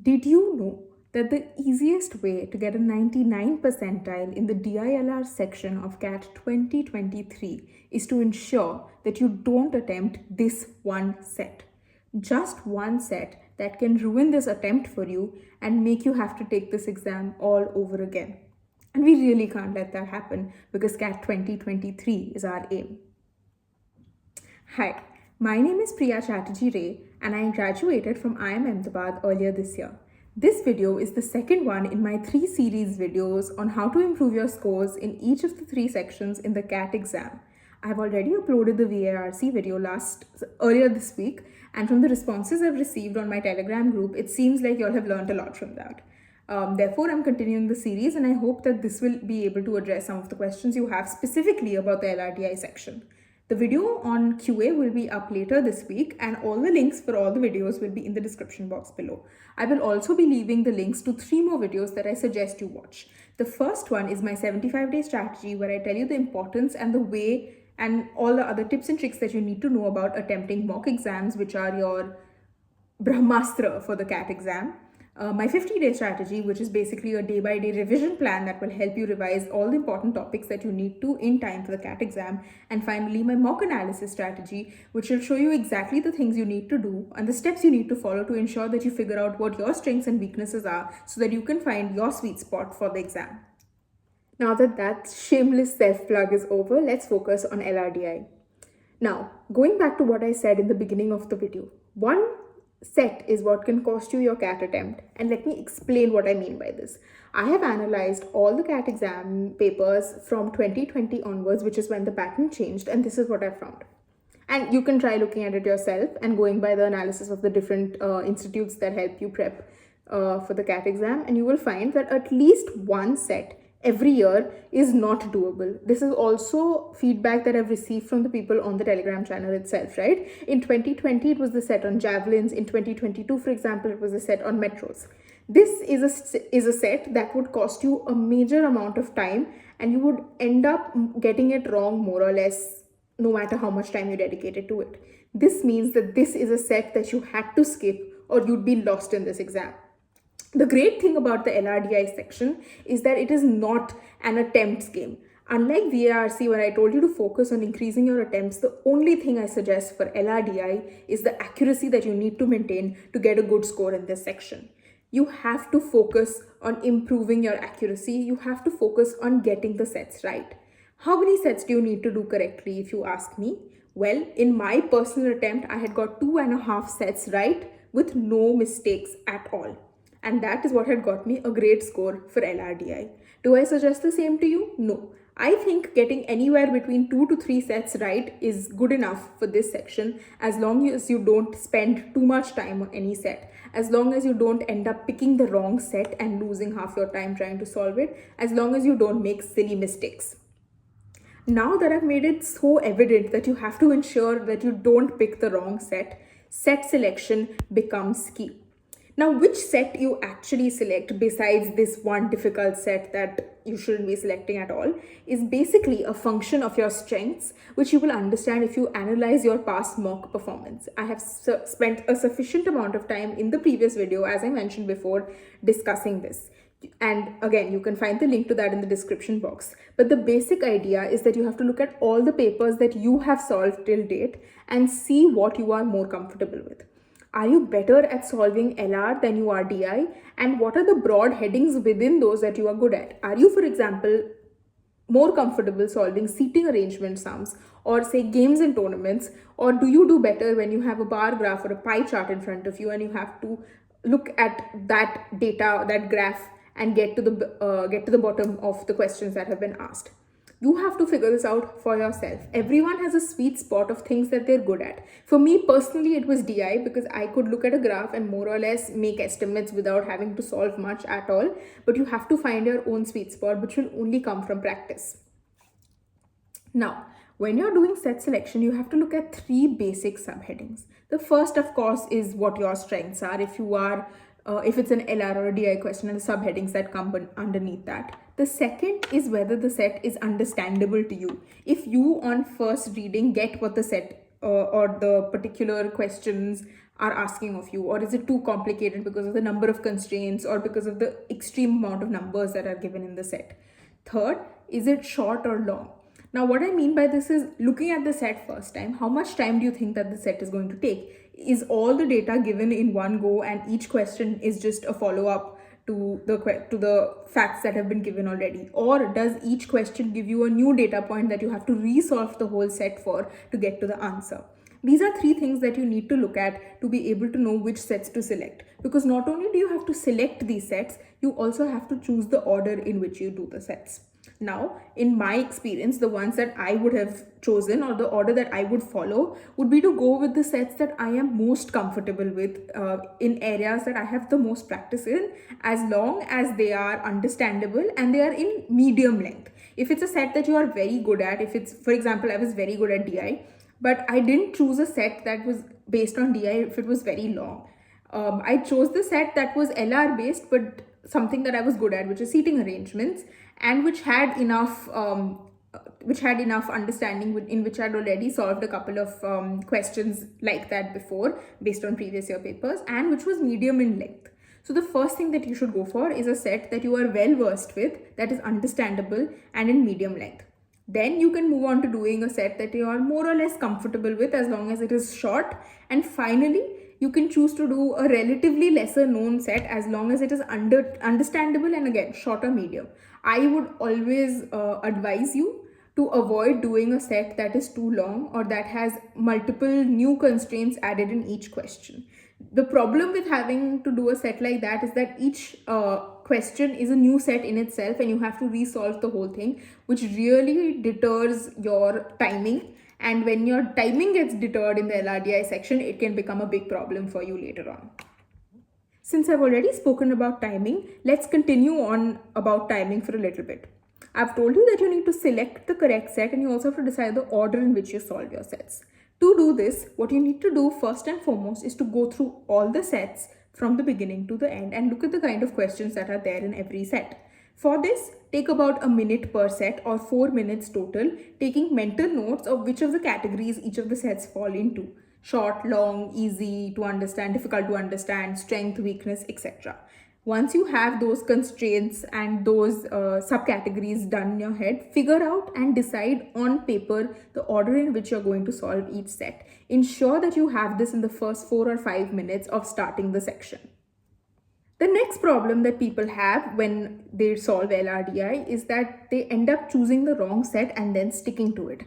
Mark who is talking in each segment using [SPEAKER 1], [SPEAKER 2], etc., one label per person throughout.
[SPEAKER 1] Did you know that the easiest way to get a 99 percentile in the DILR section of CAT 2023 is to ensure that you don't attempt this one set? Just one set that can ruin this attempt for you and make you have to take this exam all over again. And we really can't let that happen because CAT 2023 is our aim. Hi, my name is Priya Chatterjee Ray and I graduated from IIM Ahmedabad earlier this year. This video is the second one in my 3 series videos on how to improve your scores in each of the 3 sections in the CAT exam. I have already uploaded the VARC video earlier this week, and from the responses I've received on my Telegram group, it seems like you all have learned a lot from that. Therefore, I'm continuing the series and I hope that this will be able to address some of the questions you have specifically about the LRDI section. The video on QA will be up later this week and all the links for all the videos will be in the description box below. I will also be leaving the links to 3 more videos that I suggest you watch. The first one is my 75-day strategy where I tell you the importance and the way and all the other tips and tricks that you need to know about attempting mock exams, which are your Brahmastra for the CAT exam. My 50-day strategy, which is basically a day-by-day revision plan that will help you revise all the important topics that you need to in time for the CAT exam. And finally, my mock analysis strategy, which will show you exactly the things you need to do and the steps you need to follow to ensure that you figure out what your strengths and weaknesses are so that you can find your sweet spot for the exam. Now that shameless self-plug is over, let's focus on LRDI. Now, going back to what I said in the beginning of the video, one set is what can cost you your CAT attempt, and let me explain what I mean by this. I have analyzed all the CAT exam papers from 2020 onwards, which is when the pattern changed, and this is what I found. And you can try looking at it yourself and going by the analysis of the different institutes that help you prep for the CAT exam, and you will find that at least one set every year is not doable. This is also feedback that I've received from the people on the Telegram channel itself, right? In 2020, it was the set on javelins. In 2022, for example, it was the set on metros. This is a set that would cost you a major amount of time and you would end up getting it wrong more or less, no matter how much time you dedicated to it. This means that this is a set that you had to skip or you'd be lost in this exam. The great thing about the LRDI section is that it is not an attempts game. Unlike VARC, where I told you to focus on increasing your attempts, the only thing I suggest for LRDI is the accuracy that you need to maintain to get a good score in this section. You have to focus on improving your accuracy. You have to focus on getting the sets right. How many sets do you need to do correctly if you ask me? Well, in my personal attempt, I had got 2.5 sets right with no mistakes at all. And that is what had got me a great score for LRDI. Do I suggest the same to you? No. I think getting anywhere between 2 to 3 sets right is good enough for this section as long as you don't spend too much time on any set. As long as you don't end up picking the wrong set and losing half your time trying to solve it. As long as you don't make silly mistakes. Now that I've made it so evident that you have to ensure that you don't pick the wrong set, set selection becomes key. Now, which set you actually select besides this one difficult set that you shouldn't be selecting at all is basically a function of your strengths, which you will understand if you analyze your past mock performance. I have spent a sufficient amount of time in the previous video, as I mentioned before, discussing this. And again, you can find the link to that in the description box. But the basic idea is that you have to look at all the papers that you have solved till date and see what you are more comfortable with. Are you better at solving LR than you are DI? And what are the broad headings within those that you are good at? Are you, for example, more comfortable solving seating arrangement sums or say games and tournaments? Or do you do better when you have a bar graph or a pie chart in front of you and you have to look at that data, that graph, and get to the bottom of the questions that have been asked? You have to figure this out for yourself. Everyone has a sweet spot of things that they're good at. For me personally, it was DI because I could look at a graph and more or less make estimates without having to solve much at all. But you have to find your own sweet spot, which will only come from practice. Now, when you're doing set selection, you have to look at 3 basic subheadings. The first, of course, is what your strengths are. If it's an LR or a DI question, and the subheadings that come underneath that. The second is whether the set is understandable to you. If you on first reading get what the set or the particular questions are asking of you, or is it too complicated because of the number of constraints or because of the extreme amount of numbers that are given in the set? Third, is it short or long? Now, what I mean by this is, looking at the set first time, how much time do you think that the set is going to take? Is all the data given in one go and each question is just a follow-up to the facts that have been given already? Or does each question give you a new data point that you have to resolve the whole set for to get to the answer? These are three things that you need to look at to be able to know which sets to select. Because not only do you have to select these sets, you also have to choose the order in which you do the sets. Now, in my experience, the ones that I would have chosen, or the order that I would follow, would be to go with the sets that I am most comfortable with in areas that I have the most practice in, as long as they are understandable and they are in medium length. If it's a set that you are very good at, if it's, for example, I was very good at DI, but I didn't choose a set that was based on DI if it was very long. I chose the set that was LR based, but something that I was good at, which is seating arrangements, and which had enough understanding, in which I'd already solved a couple of questions like that before based on previous year papers, and which was medium in length. So the first thing that you should go for is a set that you are well versed with, that is understandable and in medium length. Then you can move on to doing a set that you are more or less comfortable with, as long as it is short. And finally, you can choose to do a relatively lesser known set as long as it is understandable and again short or medium. I would always advise you to avoid doing a set that is too long or that has multiple new constraints added in each question. The problem with having to do a set like that is that each question is a new set in itself and you have to resolve the whole thing, which really deters your timing. And when your timing gets deterred in the LRDI section, it can become a big problem for you later on. Since I've already spoken about timing, let's continue on about timing for a little bit. I've told you that you need to select the correct set and you also have to decide the order in which you solve your sets. To do this, what you need to do first and foremost is to go through all the sets from the beginning to the end and look at the kind of questions that are there in every set. For this, take about a minute per set or 4 minutes total, taking mental notes of which of the categories each of the sets fall into: short, long, easy to understand, difficult to understand, strength, weakness, etc. Once you have those constraints and those subcategories done in your head, figure out and decide on paper the order in which you're going to solve each set. Ensure that you have this in the first 4 or 5 minutes of starting the section. The next problem that people have when they solve LRDI is that they end up choosing the wrong set and then sticking to it.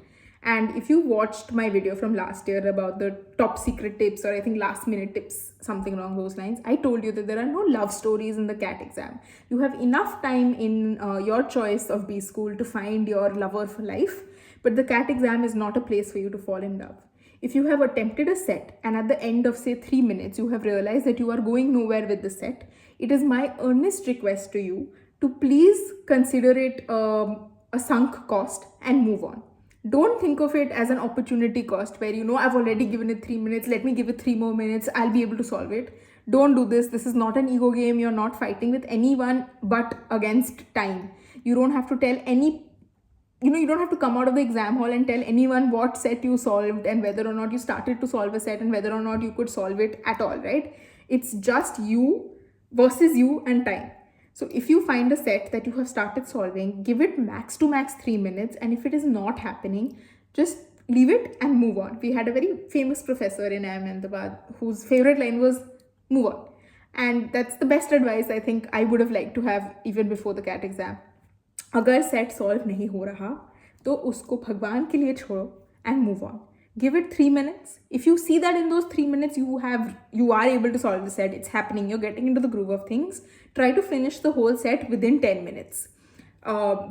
[SPEAKER 1] And if you watched my video from last year about the top secret tips, or I think last minute tips, something along those lines, I told you that there are no love stories in the CAT exam. You have enough time in your choice of Bschool to find your lover for life, but the CAT exam is not a place for you to fall in love. If you have attempted a set and at the end of say 3 minutes, you have realized that you are going nowhere with the set, it is my earnest request to you to please consider it a sunk cost and move on. Don't think of it as an opportunity cost where, I've already given it 3 minutes, let me give it 3 more minutes, I'll be able to solve it. Don't do this. This is not an ego game. You're not fighting with anyone but against time. You don't have to tell you don't have to come out of the exam hall and tell anyone what set you solved and whether or not you started to solve a set and whether or not you could solve it at all, right? It's just you versus you and time. So if you find a set that you have started solving, give it max to max 3 minutes. And if it is not happening, just leave it and move on. We had a very famous professor in Ahmedabad whose favorite line was, move on. And that's the best advice I think I would have liked to have even before the CAT exam. अगर set solve नहीं हो रहा तो उसको भगवान के लिए छोड़ो and move on. Give it 3 minutes. If you see that in those 3 minutes you are able to solve the set, it's happening, you're getting into the groove of things, try to finish the whole set within 10 minutes.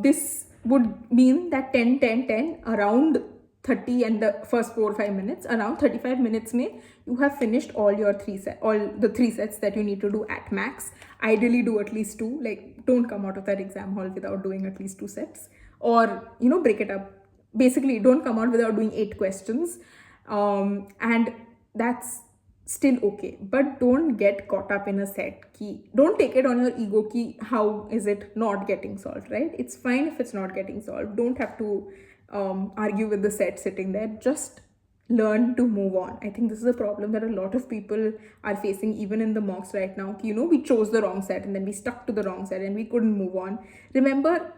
[SPEAKER 1] This would mean that 10, 10, 10, around 30 and the first 4 or 5 minutes, around 35 minutes mein, you have finished all the 3 sets that you need to do at max. Ideally do at least 2, like don't come out of that exam hall without doing at least 2 sets, or break it up. Basically don't come out without doing 8 questions, and that's still okay. But don't get caught up in a set key. Don't take it on your ego key. How is it not getting solved, right? It's fine if it's not getting solved. Don't have to argue with the set sitting there. Just learn to move on. I think this is a problem that a lot of people are facing even in the mocks right now. We chose the wrong set and then we stuck to the wrong set and we couldn't move on. Remember,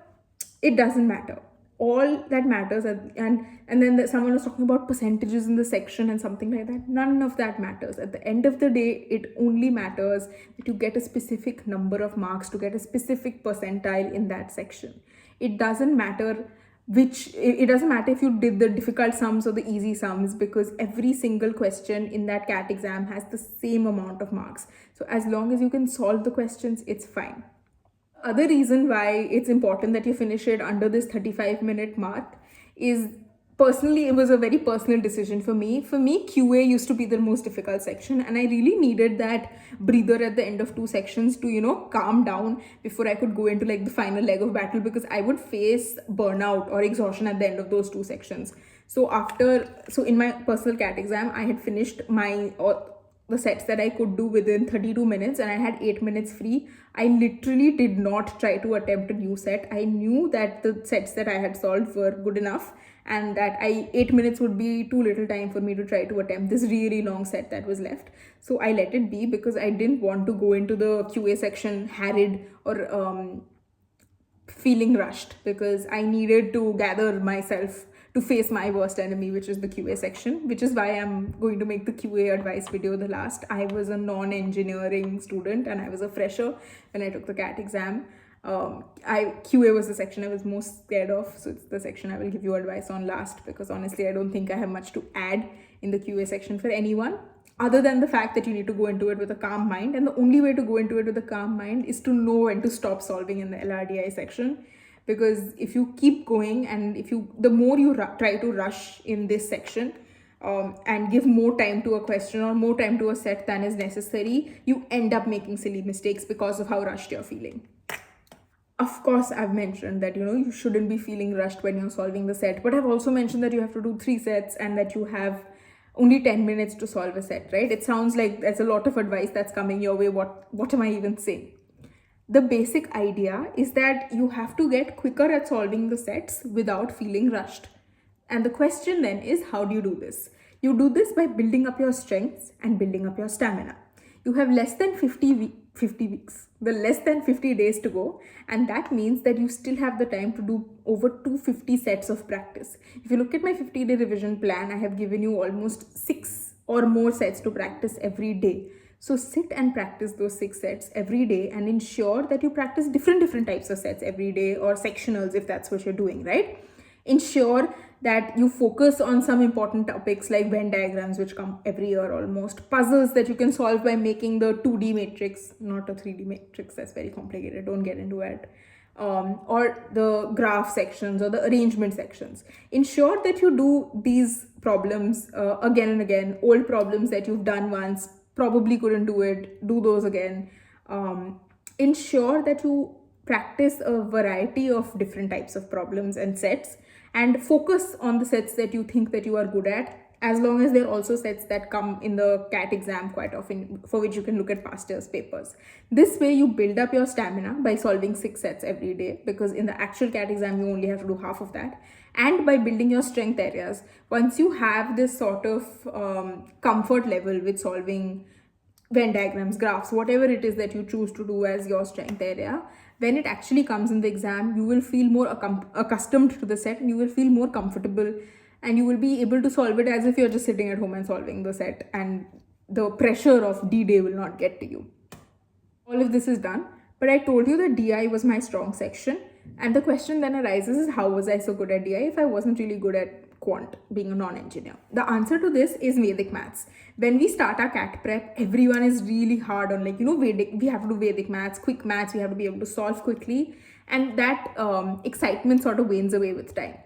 [SPEAKER 1] it doesn't matter. All that matters, and then someone was talking about percentages in the section and something like that. None of that matters. At the end of the day, it only matters that you get a specific number of marks to get a specific percentile in that section. It doesn't matter it doesn't matter if you did the difficult sums or the easy sums, because every single question in that CAT exam has the same amount of marks. So as long as you can solve the questions, it's fine. Other reason why it's important that you finish it under this 35-minute mark is, personally, it was a very personal decision for me. For me, QA used to be the most difficult section, and I really needed that breather at the end of 2 sections to, calm down before I could go into like the final leg of battle, because I would face burnout or exhaustion at the end of those 2 sections. So in my personal CAT exam, I had finished the sets that I could do within 32 minutes and I had 8 minutes free. I literally did not try to attempt a new set. I knew that the sets that I had solved were good enough and that 8 minutes would be too little time for me to try to attempt this really long set that was left. So I let it be, because I didn't want to go into the QA section harried or feeling rushed, because I needed to gather myself to face my worst enemy, which is the QA section, which is why I'm going to make the QA advice video the last. I was a non-engineering student and I was a fresher when I took the CAT exam. QA was the section I was most scared of, so it's the section I will give you advice on last, because honestly I don't think I have much to add in the QA section for anyone, other than the fact that you need to go into it with a calm mind. And the only way to go into it with a calm mind is to know when to stop solving in the LRDI section. Because if you keep going and the more you try to rush in this section and give more time to a question or more time to a set than is necessary, you end up making silly mistakes because of how rushed you're feeling. Of course, I've mentioned that, you shouldn't be feeling rushed when you're solving the set, but I've also mentioned that you have to do 3 sets and that you have only 10 minutes to solve a set, right? It sounds like there's a lot of advice that's coming your way. What am I even saying? The basic idea is that you have to get quicker at solving the sets without feeling rushed. And the question then is, how do you do this? You do this by building up your strengths and building up your stamina. You have less than 50 weeks, less than 50 days to go. And that means that you still have the time to do over 250 sets of practice. If you look at my 50-day revision plan, I have given you almost 6 or more sets to practice every day. So sit and practice those 6 sets every day and ensure that you practice different types of sets every day, or sectionals if that's what you're doing, right? Ensure that you focus on some important topics like Venn diagrams, which come every year almost, puzzles that you can solve by making the 2D matrix, not a 3D matrix, that's very complicated, don't get into it. Or the graph sections or the arrangement sections. Ensure that you do these problems again and again, old problems that you've done once, probably couldn't do it, do those again. Ensure that you practice a variety of different types of problems and sets, and focus on the sets that you think that you are good at, as long as they're also sets that come in the CAT exam quite often, for which you can look at past year's papers. This way you build up your stamina by solving 6 sets every day, because in the actual CAT exam you only have to do half of that, and by building your strength areas. Once you have this sort of comfort level with solving Venn diagrams, graphs, whatever it is that you choose to do as your strength area, when it actually comes in the exam, you will feel more accustomed to the set and you will feel more comfortable, and you will be able to solve it as if you're just sitting at home and solving the set, and the pressure of D-Day will not get to you. All of this is done, but I told you that DI was my strong section, and the question then arises is, how was I so good at DI if I wasn't really good at quant, being a non-engineer? The answer to this is Vedic maths. When we start our CAT prep, everyone is really hard on Vedic. We have to do Vedic maths, quick maths, we have to be able to solve quickly, and that excitement sort of wanes away with time.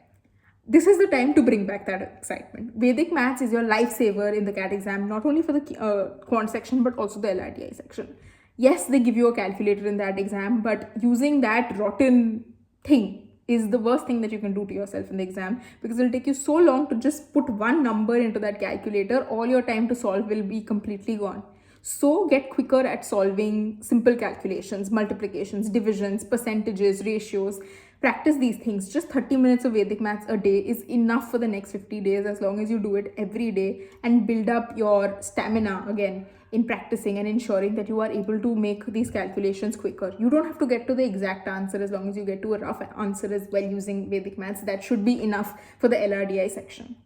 [SPEAKER 1] This is the time to bring back that excitement. Vedic maths is your lifesaver in the CAT exam, not only for the quant section, but also the LRDI section. Yes, they give you a calculator in that exam, but using that rotten thing is the worst thing that you can do to yourself in the exam, because it'll take you so long to just put one number into that calculator. All your time to solve will be completely gone. So get quicker at solving simple calculations, multiplications, divisions, percentages, ratios. Practice these things. Just 30 minutes of Vedic maths a day is enough for the next 50 days, as long as you do it every day and build up your stamina again in practicing and ensuring that you are able to make these calculations quicker. You don't have to get to the exact answer, as long as you get to a rough answer as well using Vedic maths. That should be enough for the LRDI section.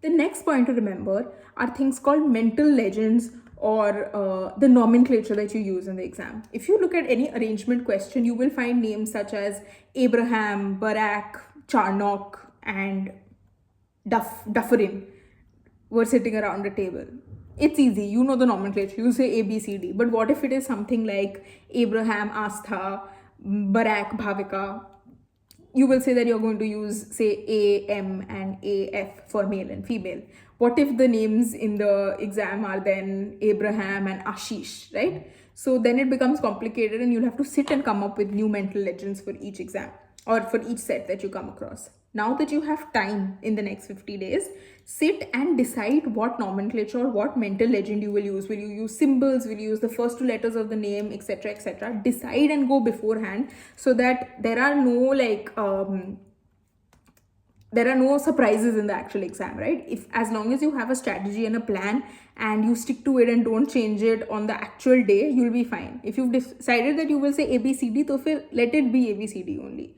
[SPEAKER 1] The next point to remember are things called mental legends, or the nomenclature that you use in the exam. If you look at any arrangement question, you will find names such as Abraham, Barak, Charnock, and Dufferin were sitting around a table. It's easy, you know the nomenclature, you say A, B, C, D. But what if it is something like Abraham, Astha, Barak, Bhavika? You will say that you're going to use, say, A, M, and A, F for male and female. What if the names in the exam are then Abraham and Ashish, right? So then it becomes complicated, and you'll have to sit and come up with new mental legends for each exam or for each set that you come across. Now that you have time in the next 50 days, sit and decide what nomenclature or what mental legend you will use. Will you use symbols? Will you use the first two letters of the name, etc., etc.? Decide and go beforehand, so that there are no surprises in the actual exam, right? If, as long as you have a strategy and a plan and you stick to it and don't change it on the actual day, you'll be fine. If you've decided that you will say ABCD, so let it be ABCD only.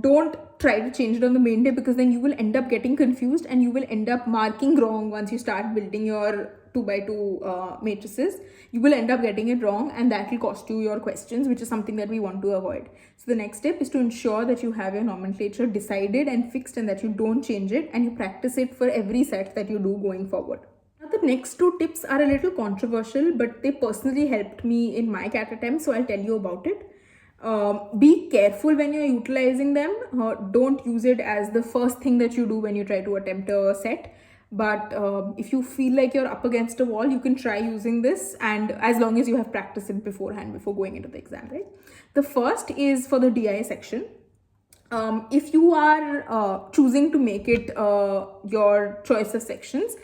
[SPEAKER 1] Don't try to change it on the main day, because then you will end up getting confused and you will end up marking wrong once you start building your 2x2 matrices. You will end up getting it wrong, and that will cost you your questions, which is something that we want to avoid. So the next step is to ensure that you have your nomenclature decided and fixed, and that you don't change it, and you practice it for every set that you do going forward. Now, the next two tips are a little controversial, but they personally helped me in my CAT attempt, so I'll tell you about it. Be careful when you're utilizing them. Don't use it as the first thing that you do when you try to attempt a set. But if you feel like you're up against a wall, you can try using this, and as long as you have practiced it beforehand before going into the exam, right? The first is for the DI section. If you are choosing to make it your choice of sections,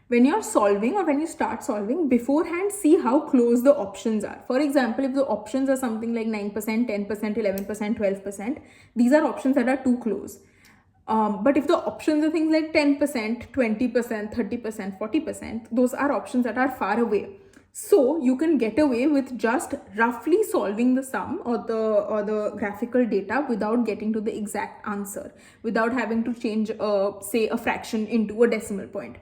[SPEAKER 1] when you're solving or when you start solving beforehand, see how close the options are. For example, if the options are something like 9%, 10%, 11%, 12%, these are options that are too close. But if the options are things like 10%, 20%, 30%, 40%, those are options that are far away. So you can get away with just roughly solving the sum or the graphical data without getting to the exact answer, without having to change, say, a fraction into a decimal point.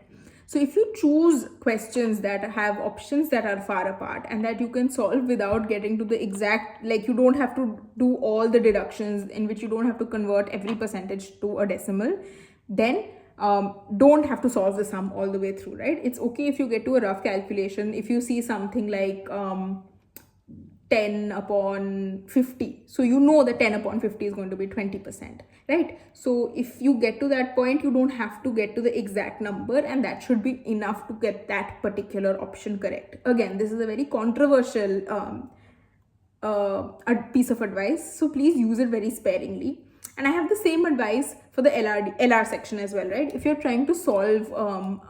[SPEAKER 1] So if you choose questions that have options that are far apart and that you can solve without getting to the exact, like you don't have to do all the deductions, in which you don't have to convert every percentage to a decimal, then don't have to solve the sum all the way through, right? It's okay if you get to a rough calculation. If you see something like 10 upon 50, so you know that 10 upon 50 is going to be 20%, right? So if you get to that point, you don't have to get to the exact number, and that should be enough to get that particular option correct. Again, this is a very controversial a piece of advice, so please use it very sparingly. And I have the same advice for the LR section as well, right? If you're trying to solve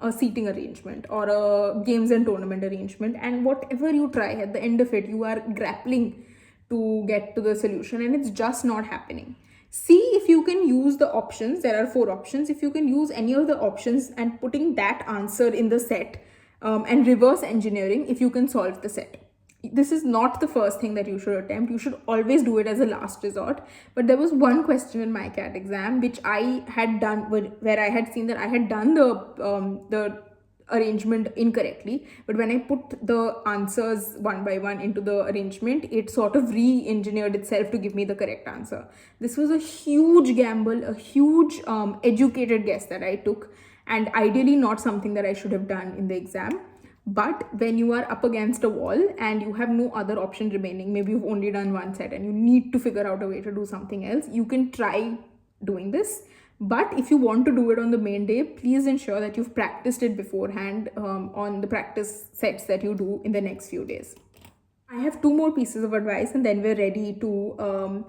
[SPEAKER 1] a seating arrangement or a games and tournament arrangement, and whatever you try, at the end of it, you are grappling to get to the solution and it's just not happening. See if you can use the options. There are 4 options. If you can use any of the options and putting that answer in the set, and reverse engineering if you can solve the set. This is not the first thing that you should attempt. You should always do it as a last resort. But there was one question in my CAT exam which I had done, where I had seen that I had done the arrangement incorrectly, but when I put the answers one by one into the arrangement, it sort of re-engineered itself to give me the correct answer. This was a huge gamble, a huge educated guess that I took, and ideally not something that I should have done in the exam. But when you are up against a wall and you have no other option remaining, maybe you've only done one set and you need to figure out a way to do something else, you can try doing this. But if you want to do it on the main day, please ensure that you've practiced it beforehand on the practice sets that you do in the next few days. I have 2 more pieces of advice and then we're ready to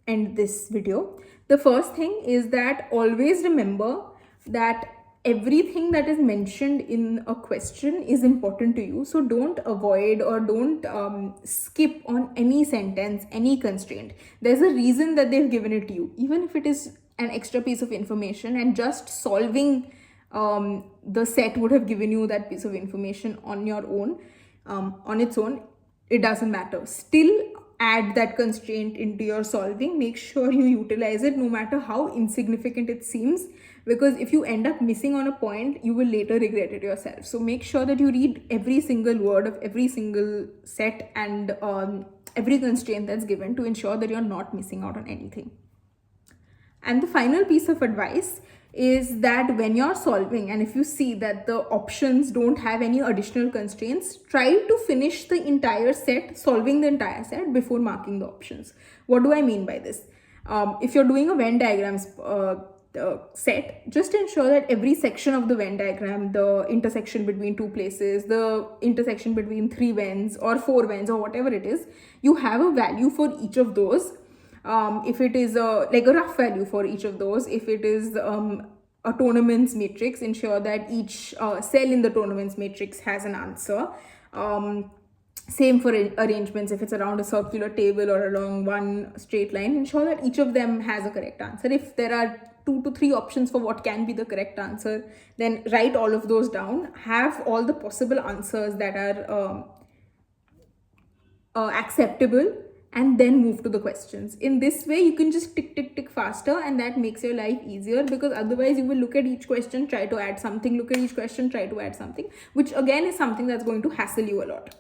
[SPEAKER 1] end this video. The first thing is that always remember that everything that is mentioned in a question is important to you. So don't avoid or don't skip on any sentence, any constraint. There's a reason that they've given it to you, even if it is an extra piece of information, and just solving the set would have given you that piece of information on your own, on its own. It doesn't matter. Still add that constraint into your solving. Make sure you utilize it, no matter how insignificant it seems, because if you end up missing on a point, you will later regret it yourself. So make sure that you read every single word of every single set and every constraint that's given, to ensure that you're not missing out on anything. And the final piece of advice is that when you're solving, and if you see that the options don't have any additional constraints, try to finish the entire set, solving the entire set before marking the options. What do I mean by this? If you're doing a Venn diagrams set, just ensure that every section of the Venn diagram, the intersection between two places, the intersection between 3 Venns or 4 Venns or whatever it is, you have a value for each of those. If it is like a rough value for each of those. If it is a tournaments matrix, ensure that each cell in the tournaments matrix has an answer. Same for arrangements. If it's around a circular table or along one straight line, ensure that each of them has a correct answer. If there are 2 to 3 options for what can be the correct answer, then write all of those down. Have all the possible answers that are acceptable, and then move to the questions. In this way, you can just tick faster, and that makes your life easier, because otherwise you will look at each question, try to add something, look at each question, try to add something, which again is something that's going to hassle you a lot.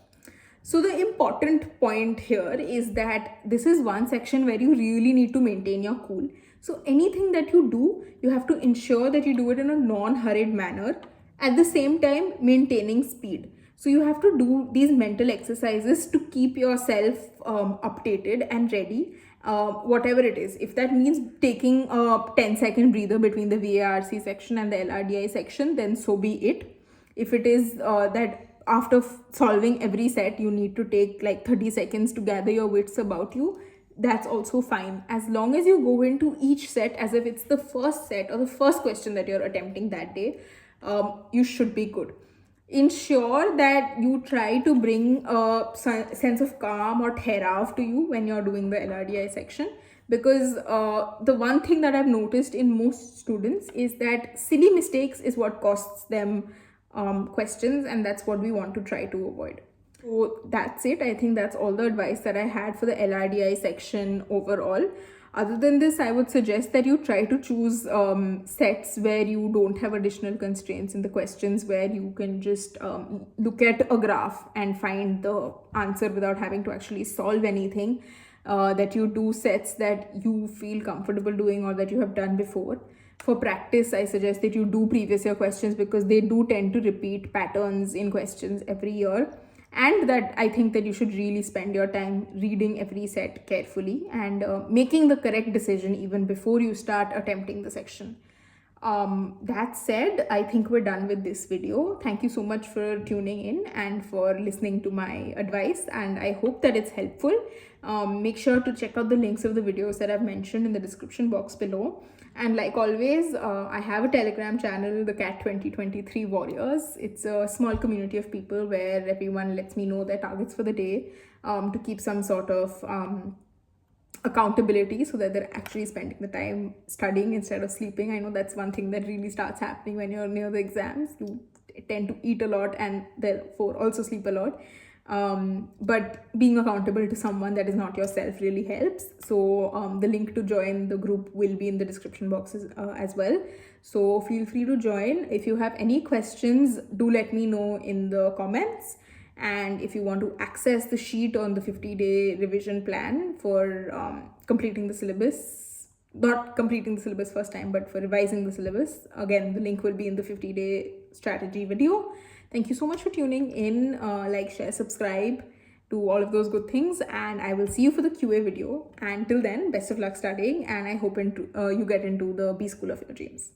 [SPEAKER 1] So the important point here is that this is one section where you really need to maintain your cool. So anything that you do, you have to ensure that you do it in a non-hurried manner, at the same time maintaining speed. So you have to do these mental exercises to keep yourself updated and ready, whatever it is. If that means taking a 10-second breather between the VARC section and the LRDI section, then so be it. If it is that after solving every set, you need to take like 30 seconds to gather your wits about you, that's also fine. As long as you go into each set as if it's the first set or the first question that you're attempting that day, you should be good. Ensure that you try to bring a sense of calm or therav to you when you're doing the LRDI section, because the one thing that I've noticed in most students is that silly mistakes is what costs them questions, and that's what we want to try to avoid. So that's it. I think that's all the advice that I had for the LRDI section overall. Other than this, I would suggest that you try to choose sets where you don't have additional constraints in the questions, where you can just look at a graph and find the answer without having to actually solve anything. That you do sets that you feel comfortable doing or that you have done before. For practice, I suggest that you do previous year questions, because they do tend to repeat patterns in questions every year. And that I think that you should really spend your time reading every set carefully and making the correct decision even before you start attempting the section. That said, I think we're done with this video. Thank you so much for tuning in and for listening to my advice, and I hope that it's helpful. Make sure to check out the links of the videos that I've mentioned in the description box below. And like always, I have a Telegram channel, the Cat 2023 Warriors. It's a small community of people where everyone lets me know their targets for the day, to keep some sort of accountability, so that they're actually spending the time studying instead of sleeping. I know that's one thing that really starts happening when you're near the exams. You tend to eat a lot and therefore also sleep a lot. But being accountable to someone that is not yourself really helps. So the link to join the group will be in the description boxes as well. So feel free to join. If you have any questions, do let me know in the comments. And if you want to access the sheet on the 50-day revision plan for completing the syllabus, not completing the syllabus first time, but for revising the syllabus, again, the link will be in the 50-day strategy video. Thank you so much for tuning in. Like, share, subscribe, do all of those good things, and I will see you for the QA video. And till then, best of luck studying, and I hope you get into the Bschool of your dreams.